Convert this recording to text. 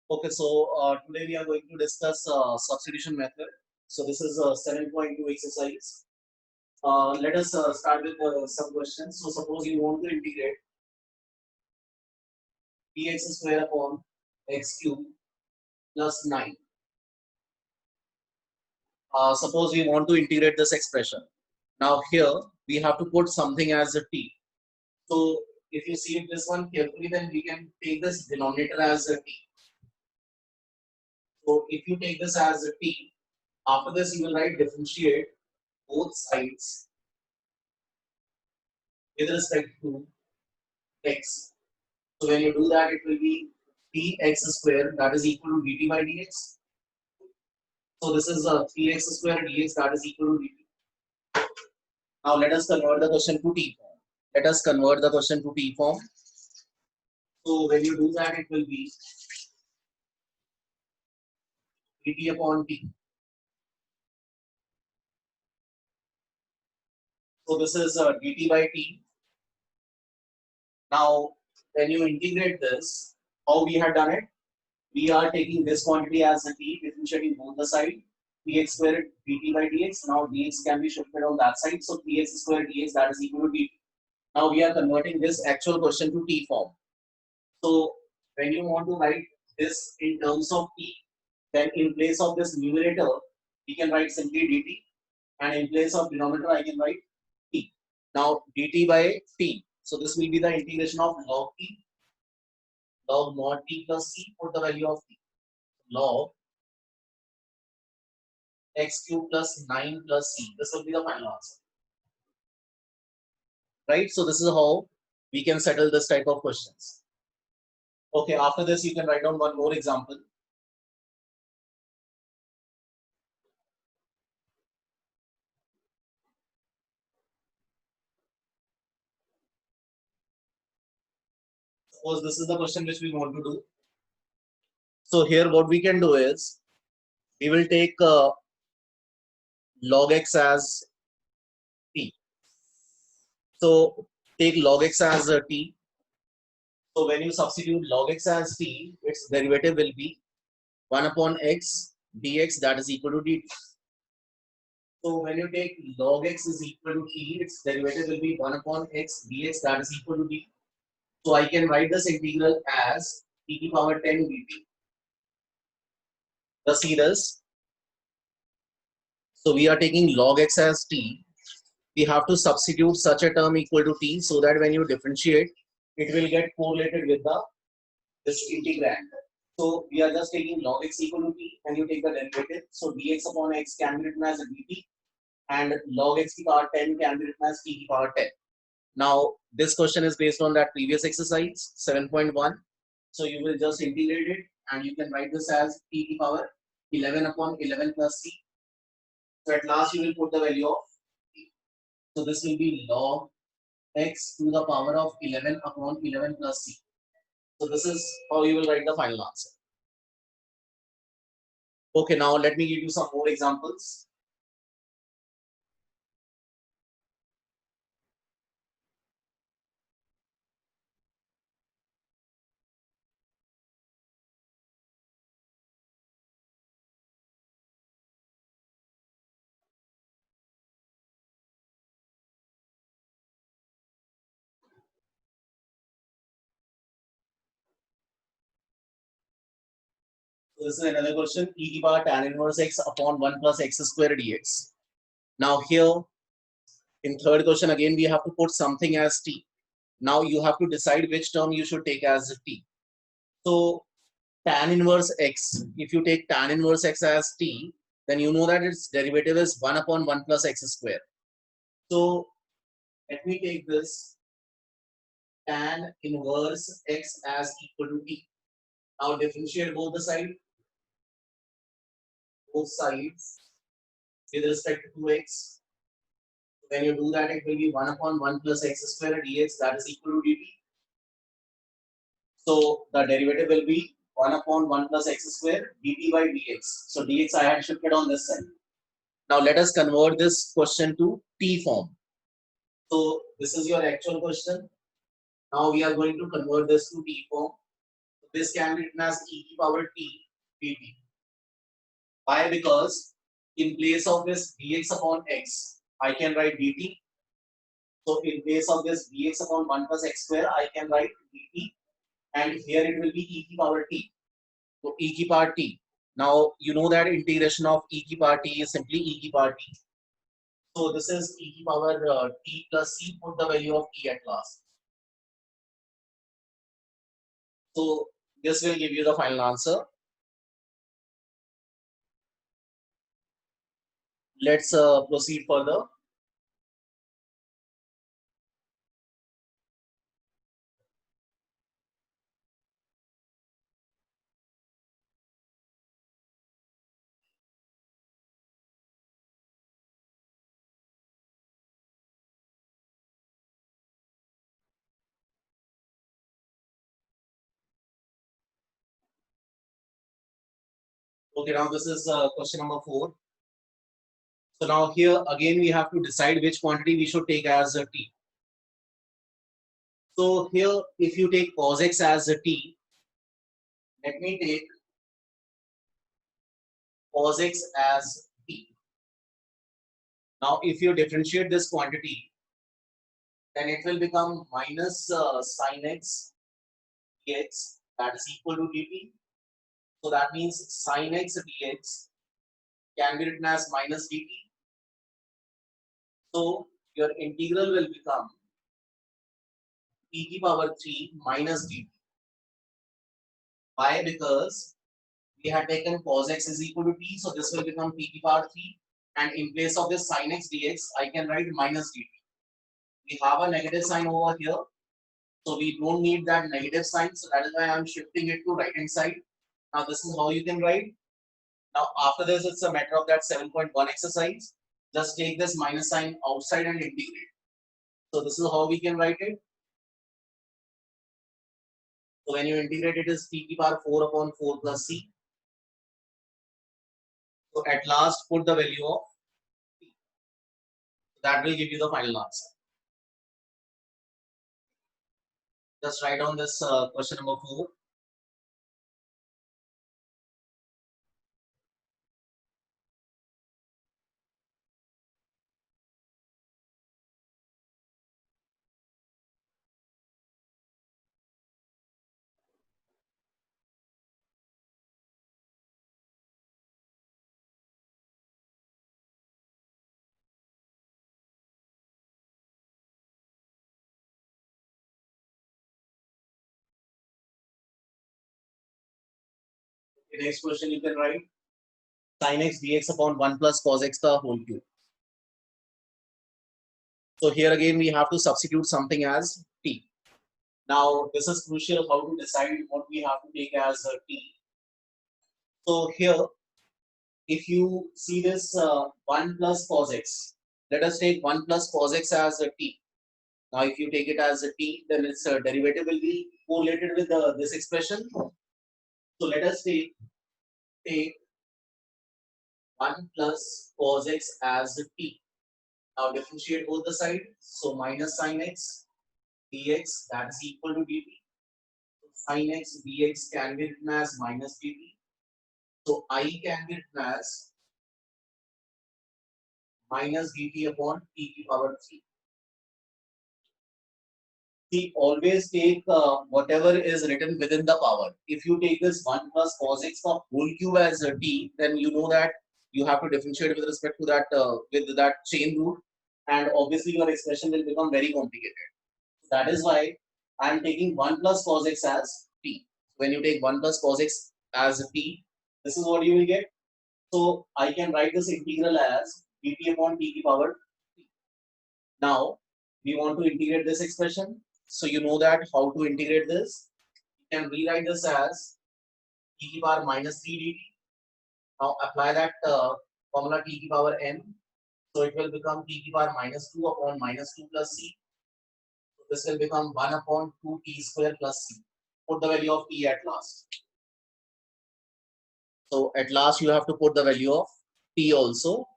Okay, so today we are going to discuss substitution method. So this is a 7.2 exercise. Let us start with some questions. So suppose you want to integrate px square upon x cube plus 9. Suppose we want to integrate this expression. Now here we have to put something as a t. So if you see this one carefully, then we can take this denominator as a t. So if you take this as a t, after this you will write differentiate both sides with respect to x. So when you do that, it will be dx square that is equal to dt by dx. So this is 3x square dx that is equal to dt. Now let us convert the question to t form. Let us convert the question to t form. So when you do that, it will be dt upon t. So this is dt by t. Now when you integrate this, how we have done it? We are taking this quantity as a t, differentiating both the side, px square dt by dx. Now dx can be shifted on that side, so px square dx that is equal to dt. Now we are converting this actual question to t form. So when you want to write this in terms of t, then in place of this numerator, we can write simply dt, and in place of denominator, I can write t. Now dt by t. So this will be the integration of log t, log mod t plus c, put the value of t, log x cube plus 9 plus c. This will be the final answer. Right? So this is how we can settle this type of questions. Okay, after this, you can write down one more example. Suppose this is the question which we want to do. So here what we can do is, we will take log x as t. So take log x as t. So when you substitute log x as t, its derivative will be 1 upon x dx that is equal to dt. So when you take log x is equal to t, its derivative will be 1 upon x dx that is equal to dt. So I can write this integral as t to the power 10 dt. Thus see this. So we are taking log x as t. We have to substitute such a term equal to t so that when you differentiate, it will get correlated with the this integrand. So we are just taking log x equal to t and you take the derivative. So dx upon x can be written as a dt and log x to the power 10 can be written as t to the power 10. Now this question is based on that previous exercise 7.1. So you will just integrate it and you can write this as t to the power 11 upon 11 plus c. So at last you will put the value of t. So this will be log x to the power of 11 upon 11 plus c. So this is how you will write the final answer. Okay, now let me give you some more examples. So this is another question. E to the power tan inverse x upon 1 plus x square dx. Now here in third question again we have to put something as t. Now you have to decide which term you should take as t. So tan inverse x, if you take tan inverse x as t, then you know that its derivative is 1 upon 1 plus x square. So let me take this tan inverse x as equal to t. Now differentiate both sides with respect to x. When you do that, it will be 1 upon 1 plus x square dx that is equal to dt. So the derivative will be 1 upon 1 plus x square dt by dx. So dx I had shifted on this side. Now let us convert this question to t form. So this is your actual question. Now we are going to convert this to t form. This can be written as e to the power t dt. Why? Because in place of this dx upon x, I can write dt. So in place of this dx upon 1 plus x square, I can write dt, and here it will be e to the power t. So e to the power t. Now you know that integration of e to the power t is simply e to the power t. So this is e to the power t plus c. Put the value of t at last. So this will give you the final answer. Let's proceed further. Okay, now this is question number 4. So now here again we have to decide which quantity we should take as a t. So here if you take cos x as a t, let me take cos x as t. Now if you differentiate this quantity, then it will become minus sin x dx, that is equal to dt. So that means sin x dx can be written as minus dt. So your integral will become e to the power 3 minus dt. Why? Because we had taken cos x is equal to t, so this will become t to the power 3. And in place of this sin x dx, I can write minus dt. We have a negative sign over here, so we don't need that negative sign. So that is why I'm shifting it to right hand side. Now this is how you can write. Now after this, it's a matter of that 7.1 exercise. Just take this minus sign outside and integrate. So this is how we can write it. So when you integrate it is t to the power 4 upon 4 plus c. So at last put the value of t. That will give you the final answer. Just write down this question number 4. The next question you can write sin x dx upon 1 plus cos x the whole cube. So here again we have to substitute something as t. Now this is crucial how to decide what we have to take as t. So here if you see this 1 plus cos x, let us take 1 plus cos x as a t. Now if you take it as a t, then its derivative will be correlated with this expression. So let us take 1 plus cos x as t. Now differentiate both the sides. So minus sin x dx, that is equal to dt. Sin x dx can be written as minus dt. So I can be written as minus dt upon t to the power 3. See, always take whatever is written within the power. If you take this 1 plus cos x of whole cube as a t, then you know that you have to differentiate with respect to that with that chain root, and obviously your expression will become very complicated. That is why I am taking 1 plus cos x as t. When you take 1 plus cos x as t, this is what you will get. So I can write this integral as dt upon t to the power t. Now we want to integrate this expression. So you know that how to integrate this. You can rewrite this as t to the power minus 3 dt. Now apply that formula t to the power n. So it will become t to the power minus 2 upon minus 2 plus c. So this will become 1 upon 2 t square plus c. Put the value of t at last. So at last you have to put the value of t also.